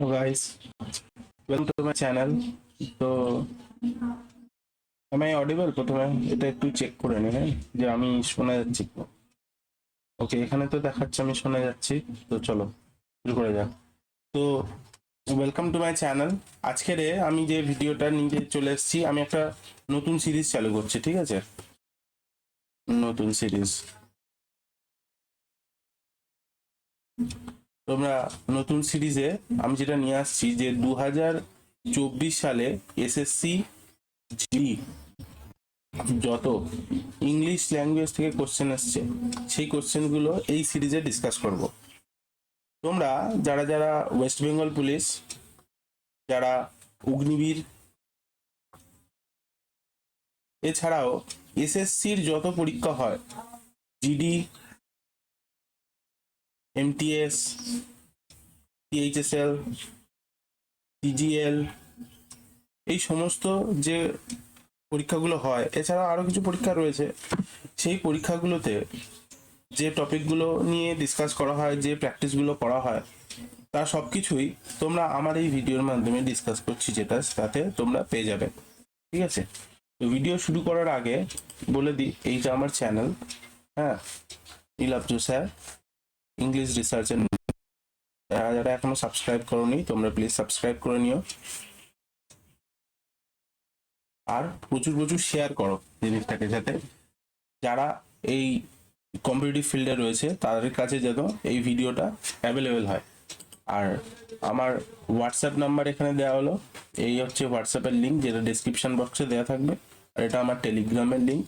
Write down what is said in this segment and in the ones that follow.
Guys, welcome to my channel. তো am I audible? প্রথমে এটা একটু চেক করে নিন যে আমি শোনা যাচ্ছি। ওকে, এখানে তো দেখাচ্ছে আমি শোনা যাচ্ছি। তো চলো শুরু করে যাক। তো ওয়েলকাম টু মাই চ্যানেল। আজকের আমি যে ভিডিওটা নিয়ে চলে এসেছি, আমি একটা নতুন সিরিজ চালু করছি, ঠিক আছে? নতুন সিরিজ তোমরা নতুন সিরিজে আমি যেটা নিয়ে আসছি যে 2024 সালে এসএসসি জিডি যত ইংলিশ ল্যাঙ্গুয়েজ থেকে কোশ্চেন আসছে সেই কোশ্চেনগুলো এই সিরিজে ডিসকাস করব। তোমরা যারা যারা ওয়েস্ট বেঙ্গল পুলিশ, যারা অগ্নিবীর, এছাড়াও এসএসসির যত পরীক্ষা হয়, জিডি, এমটিএস, টিএইচএসএল, টিজিএল, এই সমস্ত যে পরীক্ষাগুলো হয়, এছাড়াও আরো কিছু পরীক্ষা রয়েছে, সেই পরীক্ষাগুলোতে যে টপিকগুলো নিয়ে ডিসকাস করা হয়, যে প্র্যাকটিসগুলো করা হয়, তা সব কিছুই তোমরা আমার এই ভিডিওর মাধ্যমে ডিসকাস করছি, যেটা তাতে তোমরা পেয়ে যাবে, ঠিক আছে? তো ভিডিও শুরু করার আগে বলে দিই, এইটা আমার চ্যানেল, হ্যাঁ, নীলাব্জু স্যার ইংলিশ রিসার্চের। যারা যারা এখনো সাবস্ক্রাইব করোনি তোমরা প্লিজ সাবস্ক্রাইব করে নিও, আর প্রচুর প্রচুর শেয়ার করো জিনিসটাকে, যাতে যারা এই কম্পিটিটিভ ফিল্ডে রয়েছে তাদের কাছে যেন এই ভিডিওটা অ্যাভেলেবেল হয়। আর আমার হোয়াটসঅ্যাপ নাম্বার এখানে দেওয়া হলো, এই হচ্ছে হোয়াটসঅ্যাপের লিঙ্ক, যেটা ডেসক্রিপশন বক্সে দেওয়া থাকবে। আর এটা আমার টেলিগ্রামের লিঙ্ক,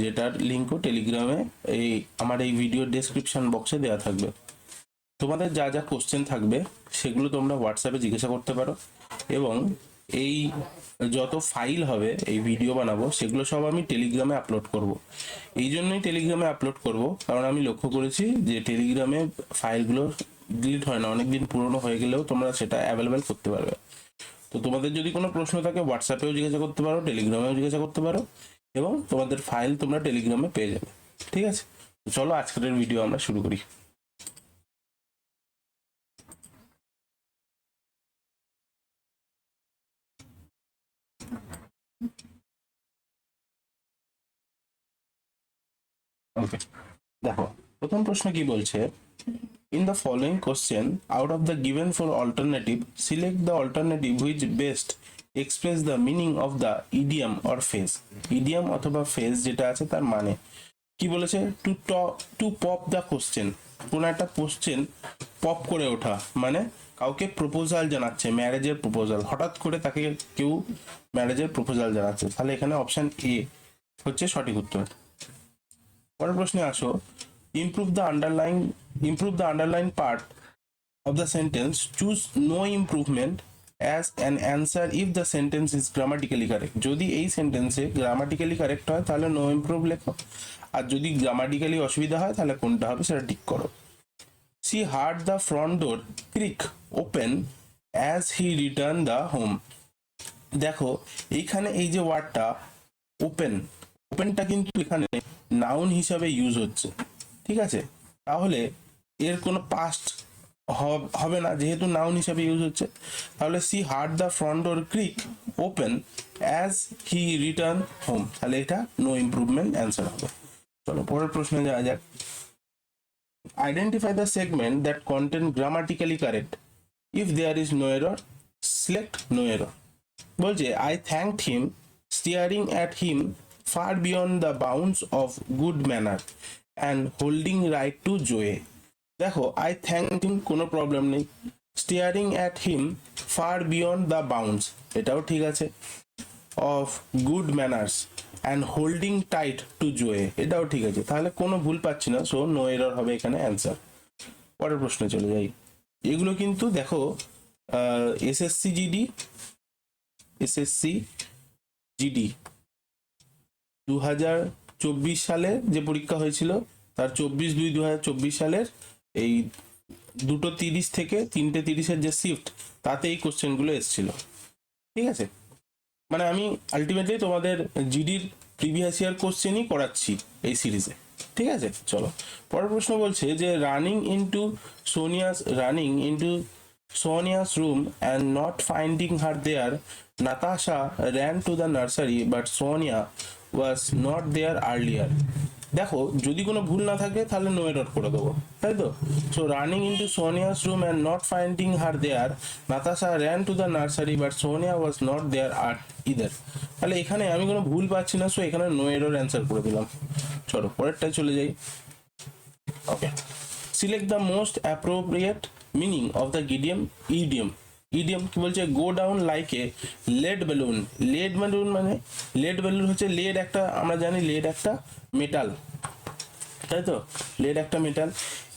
যেটার লিঙ্কও টেলিগ্রামে এই আমার এই ভিডিওর ডেসক্রিপশন বক্সে দেওয়া থাকবে। তোমাদের যা যা কোশ্চেন থাকবে সেগুলো তোমরা হোয়াটসঅ্যাপে জিজ্ঞাসা করতে পারো, এবং এই যত ফাইল হবে এই ভিডিও বানাবো সেগুলো সব আমি টেলিগ্রামে আপলোড করব। এই জন্যই টেলিগ্রামে আপলোড করব, কারণ আমি লক্ষ্য করেছি যে টেলিগ্রামে ফাইলগুলো ডিলিট হয় না, অনেকদিন পুরনো হয়ে গেলেও তোমরা সেটা অ্যাভেলেবেল করতে পারবে। তো তোমাদের যদি কোনো প্রশ্ন থাকে হোয়াটসঅ্যাপেও জিজ্ঞাসা করতে পারো, টেলিগ্রামেও জিজ্ঞাসা করতে পারো, এবং তোমাদের ফাইল তোমরা টেলিগ্রামে পেয়ে যাবে, ঠিক আছে? তো চলো আজকের ভিডিও আমরা শুরু করি। ওকে, দেখো প্রথম প্রশ্ন কি বলছে, in the following question out of the given four alternative select the alternative which best express the meaning of the idiom or phrase। idiom অথবা phrase যেটা আছে তার মানে কি বলেছে, টু পপ দ্য কোশ্চেন, কোন একটা কোশ্চেন পপ করে ওঠা, মানে কাউকে প্রপোজাল জানাচ্ছে, ম্যারেজের প্রপোজাল, হঠাৎ করে তাকে কেউ ম্যারেজের প্রপোজাল জানাচ্ছে, তাহলে এখানে অপশন এ হচ্ছে সঠিক উত্তর। পরের প্রশ্নে আসো, improve the underlying part of the sentence, choose no improvement as an answer if the sentence is grammatically correct। যদি এই সেন্টেন্সে গ্রামাটিক্যালি কারেক্ট হয় তাহলে নো ইমপ্রুভ লেখো, আর যদি গ্রামাটিক্যালি অসুবিধা হয় তাহলে কোনটা হবে সেটা ঠিক করো। She heard the front door creak open as he returned the home। দেখো এইখানে এই যে ওয়ার্ডটা ওপেন, ওপেনটা কিন্তু এখানে নাউন হিসাবে ইউজ হচ্ছে, ঠিক আছে? তাহলে এর কোনো পাস্ট হবে না, যেহেতু নাউন হিসাবে ইউজ হচ্ছে। তাহলে she heard the front door creak open as he return home, তাহলে এটা নো ইমপ্রুভমেন্ট অ্যান্সার হবে। চলো পরের প্রশ্নে যাওয়া যাক। Identify the segment that contains grammatically correct, if there is no error select no error. বলছে I thanked him staring at him far beyond the bounds of good manner and holding right to joy। দেখো I thank him কোনো problem নেই, staring at him far beyond the bounds এটাও ঠিক আছে, of good manners and holding tight to joy এটাও ঠিক আছে, তাহলে কোনো ভুল পাচ্ছি না, সো নো এরর হবে এখানে অ্যান্সার। পরের প্রশ্নে চলে যাই। এগুলো কিন্তু দেখো এসএসসি জিডি 2024 সালে যে পরীক্ষা হয়েছিল তার 24/2/2024 সালের এই 2:30 থেকে 3:30 যে শিফট, তাতে এই কোশ্চেনগুলো এসেছিল, ঠিক আছে? মানে আমি আলটিমেটলি তোমাদের জিডির প্রিভিয়াস ইয়ার কোশ্চেনই করাচ্ছি এই সিরিজে, ঠিক আছে? চলো পরের প্রশ্ন বলছে যে running into Sonia's room and not finding her there, Natasha ran to the nursery, but Sonia was not there earlier. দেখো যদি কোনো ভুল না থাকে তাহলে নো এরর করে দেবো, তাই তো? So running into Sonia's room and not finding her there, Natasha ran to the nursery but Sonia was not there আর ইদার। তাহলে এখানে আমি কোনো ভুল পাচ্ছি না, সো এখানে নো এরর অ্যান্সার করে দিলাম। চলো পরেরটায় চলে যাই। Okay, select the most appropriate meaning of the idiom. Idiom কি বলছে? Go down like a lead balloon. Lead balloon মানে, লেড বেলুন হচ্ছে লেড একটা, আমরা জানি লেড একটা মেটাল, তাই তো? লেড একটা মেটাল।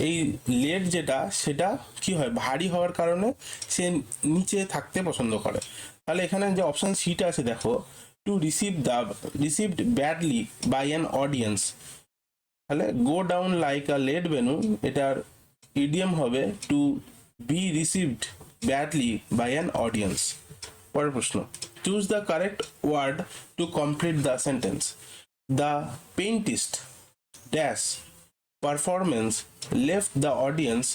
এই লেড যেটা, সেটা কি হয়, ভারী হওয়ার কারণে সে নিচে থাকতে পছন্দ করে। তাহলে এখানে যে অপশন সিটা আছে দেখো, to received badly by an audience, তাহলে go down like a lead balloon, এটার ইডিয়ম হবে to be received badly by an audience. পরের প্রশ্ন, choose the correct word to complete the sentence. The pianist dash performance left the audience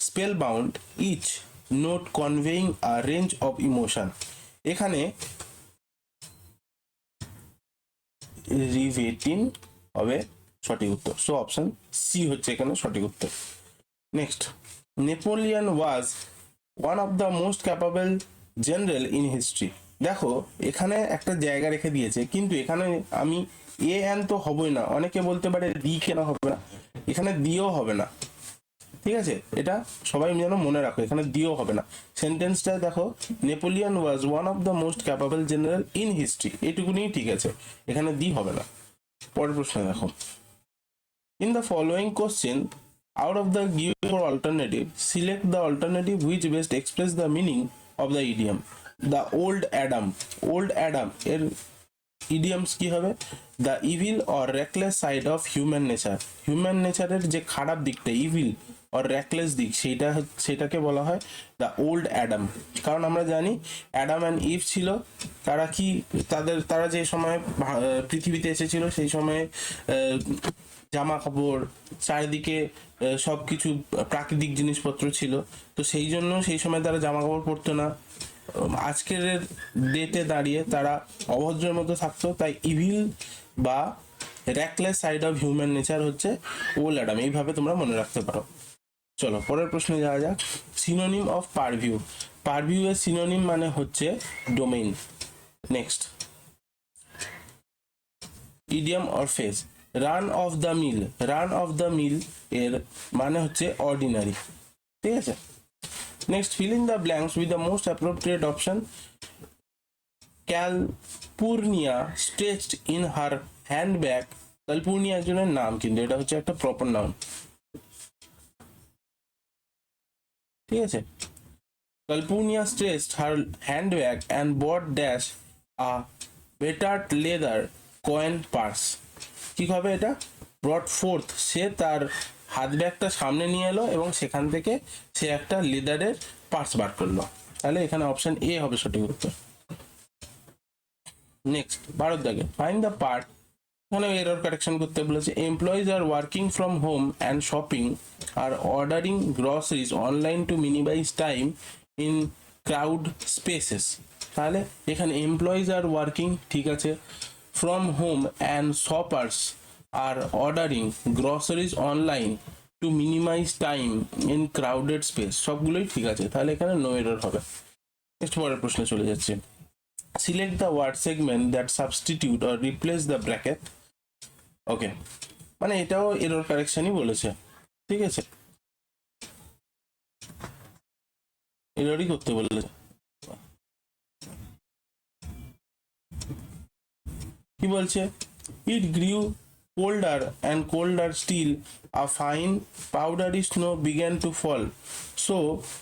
spellbound, each note conveying a range of emotion. এখানে riveting হবে সঠিক উত্তর, so option C হচ্ছে এখানে সঠিক উত্তর। Next, Napoleon was one of the most capable general in history. দেখো এখানে একটা জায়গা রেখে দিয়েছে, কিন্তু এখানে আমি এ এন তো হবই না, অনেকে বলতে পারে ডি কেন হবে না, এখানে দিয়েও হবে না, ঠিক আছে? এটা সবাই যেন মনে রাখো, এখানে দিয়েও হবে না। সেন্টেন্সটা দেখো, Napoleon was one of the most capable general in history, এইটুকুনি ঠিক আছে, এখানে দি হবে না। পরের প্রশ্ন দেখো, in the following question out of the given four alternative, select the alternative which best express the meaning of the idiom. The old Adam, old Adam এর idioms কি হবে? The evil or reckless side of human nature. Human nature এর যে খারাপ দিকটা, evil or reckless দিক, সেটাকে বলা হয় the old Adam। কারণ আমরা জানি অ্যাডাম অ্যান্ড ইভ ছিল, তারা কি, তারা যে সময় পৃথিবীতে এসেছিল সেই সময়ে জামা কাপড়, চারিদিকে সব কিছু প্রাকৃতিক জিনিসপত্র ছিল, তো সেই জন্য সেই সময় তারা জামা কাপড় পরতো না। আজকের ডেটে দাঁড়িয়ে তারা অভদ্রের মতো থাকতো, তাই ইভিল বা র্যাকলেস সাইড অফ হিউম্যান নেচার হচ্ছে ওল্ড অ্যাডাম, এইভাবে তোমরা মনে রাখতে পারো। চলো পরের প্রশ্নে যাওয়া যাক। Synonym of পারভিউ। পারভিউ এর সিনোনিম মানে হচ্ছে domain. Next, idiom or phrase. Run of the mill, run of the mill এর মানে হচ্ছে অর্ডিনারি, ঠিক আছে? Next, fill in the blanks with the most appropriate option. Calpurnia stretched in her handbag. Calpurnia একজনের নাম, কিন্তু এটা হচ্ছে একটা প্রপার নাউন, ঠিক আছে? Calpurnia stretched her handbag and brought dash a battered leather coin purse. কি হবে এটা? ব্রট ফোর্থ, সে তার হাত ব্যাগটা সামনে নিয়ে এলো এবং সেখান থেকে সে একটা লেদারের পার্স বার করলো। তাহলে এখানে অপশন এ হবে সঠিক উত্তর। নেক্সট, 12 দাগে, ফাইন্ড দ্য পার্ট। এখানে এরর কারেকশন করতে বলেছে। Employees are working from home and shopping are ordering groceries online to minimise time in crowd spaces. তাহলে এখানে এমপ্লয়িজ আর ওয়ার্কিং, ঠিক আছে। From home and shoppers are ordering groceries online to minimise time in crowded space, সবগুলোই ঠিক আছে, তাহলে এখানে no error হবে। নেক্সট পরের প্রশ্নে চলে যাচ্ছে। Select the word segment that substitute or replace the bracket. Okay, মানে এটাও এরর কারেকশনই বলেছে, ঠিক আছে, এররই করতে বলেছে। কি বলছে? ইট গ্রিউ colder and colder still, a fine powdery snow began to fall, so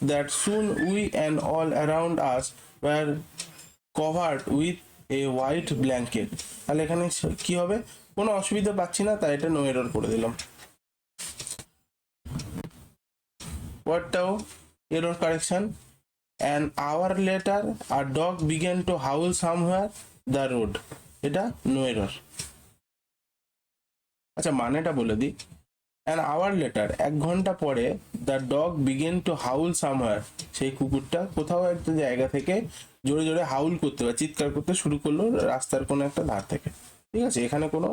that soon we and all around us were covered with a white blanket. তাহলে এখানে কি হবে? কোনো অসুবিধা পাচ্ছি না, তাই এটা নো এরর করে দিলাম। ওয়ার্ডটাও error correction. An hour later a dog began to howl somewhere the road, এটা নো এরর। আচ্ছা, মানেটা বলে দিই। অ্যান আওয়ার লেটার, 1 ঘন্টা পরে, the dog began to howl somewhere, সেই কুকুরটা কোথাও একটা জায়গা থেকে জোরে জোরে হাউল করতে বা চিৎকার করতে শুরু করলো রাস্তার কোনো একটা ধার থেকে। ঠিক আছে, এখানে কোনো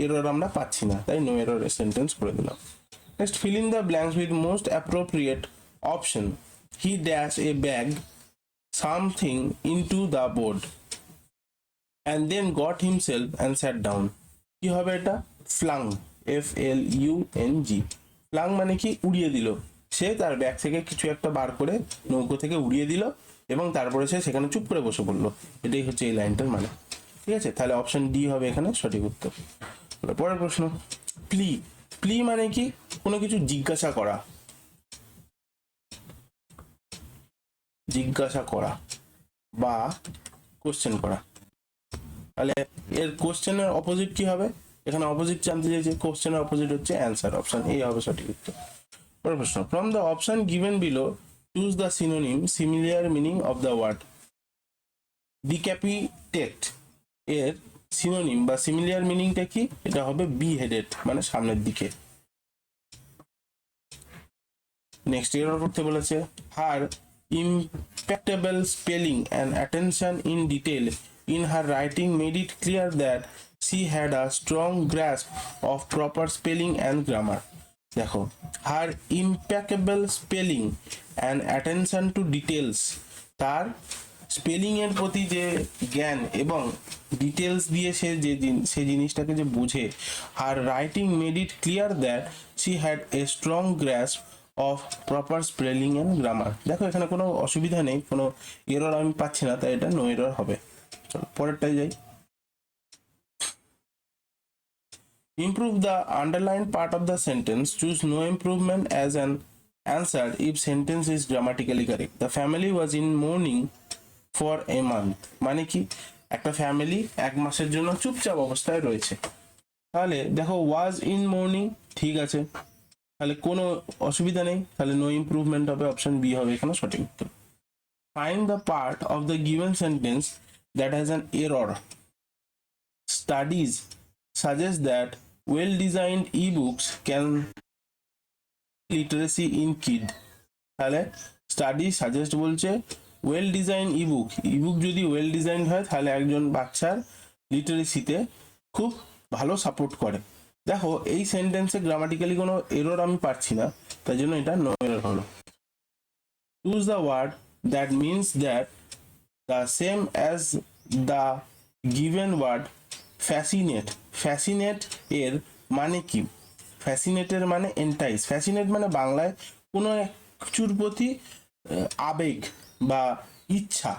এরর আমরা পাচ্ছি না, তাই নো এরর সেন্টেন্স করে দিলাম। Next, fill in the blanks with most appropriate option. He dashed a bag something into the board and then got himself and sat down. কি হবে এটা? Flung, FLUNG। ফ্লাং মানে কি? উড়িয়ে দিল। সে তার ব্যাগ থেকে কিছু একটা বার করে নৌকো থেকে উড়িয়ে দিল এবং তারপরে সে সেখানে চুপ করে বসে পড়লো। এটাই হচ্ছে এই লাইনটার মানে। ঠিক আছে, তাহলে অপশন ডি হবে এখানে সঠিক উত্তর। পরের প্রশ্ন, প্লি। প্লি মানে কি? কোনো কিছু জিজ্ঞাসা করা, জিজ্ঞাসা করা বা কোশ্চেন করা। তাহলে এর কোশ্চেনের অপোজিট কি হবে? এখানে অপোজিট জানতে চাইছে, কোশ্চেনের অপোজিট হচ্ছে অ্যান্সার, অপশন এ হবে সঠিক উত্তর। পরের প্রশ্ন, from the option given below choose the synonym similar meaning of the word decapitate. এর সিনোনিম বা সিমিলার মিনিংটা কি? এটা হবে বি হেডেড, মানে সামনের দিকে। নেক্সট এরর করতে বলেছে, হার impeccable spelling and attention in detail in her writing made it clear that she had a strong grasp of proper spelling and grammar. দেখো, her impeccable spelling and attention to details, তার spelling এর প্রতি যে জ্ঞান এবং details দিয়ে সে সে জিনিসটাকে যে বুঝে, her writing made it clear that she had a strong grasp of proper spelling and grammar. দেখো এখানে কোনো অসুবিধা নেই, কোনো এরর আমি পাচ্ছি না, তাই এটা নো এরর হবে। চলো পরেরটাই যাই। Improve the underline part of the sentence, choose no improvement as an answer if sentence is grammatically correct. The family was in mourning for a month, মানে কি? একটা ফ্যামিলি 1 মাসের জন্য চুপচাপ অবস্থায় রয়েছে। তাহলে দেখো, ওয়াজ ইন মর্নিং, ঠিক আছে, তাহলে কোনো অসুবিধা নেই, তাহলে নো ইমপ্রুভমেন্ট হবে, অপশন বি হবে এখানে সঠিক উত্তর। Find the part of the given sentence that has an error. Studies suggest that well designed e books can literacy in kid. তাহলে স্টাডি সাজেস্ট বলছে ওয়েল ডিজাইন ইবুক, ইবুক যদি well design হয় তাহলে একজন বাচ্চার লিটারেসিতে খুব ভালো সাপোর্ট করে। দেখো এই সেন্টেন্সে গ্রামাটিক্যালি কোনো এরর আমি পাচ্ছি না, তাই জন্য এটা নো এরর হলো। Choose the word that means that the same as the given word fascinate. Fascinate এর মানে কি? ফ্যাসিনেটের মানে এন্টাইস। ফ্যাসিনেট মানে বাংলায় কোনো কিছুর প্রতি আবেগ বা ইচ্ছা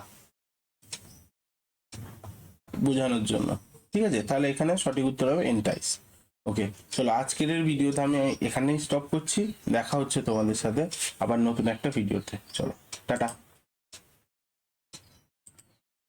বোঝানোর জন্য। ঠিক আছে, তাহলে এখানে সঠিক উত্তর হবে এন্টাইস। ওকে, চলো আজকের ভিডিওতে আমি এখানেই স্টপ করছি। দেখা হচ্ছে তোমাদের সাথে আবার নতুন একটা ভিডিওতে। চলো টাটা।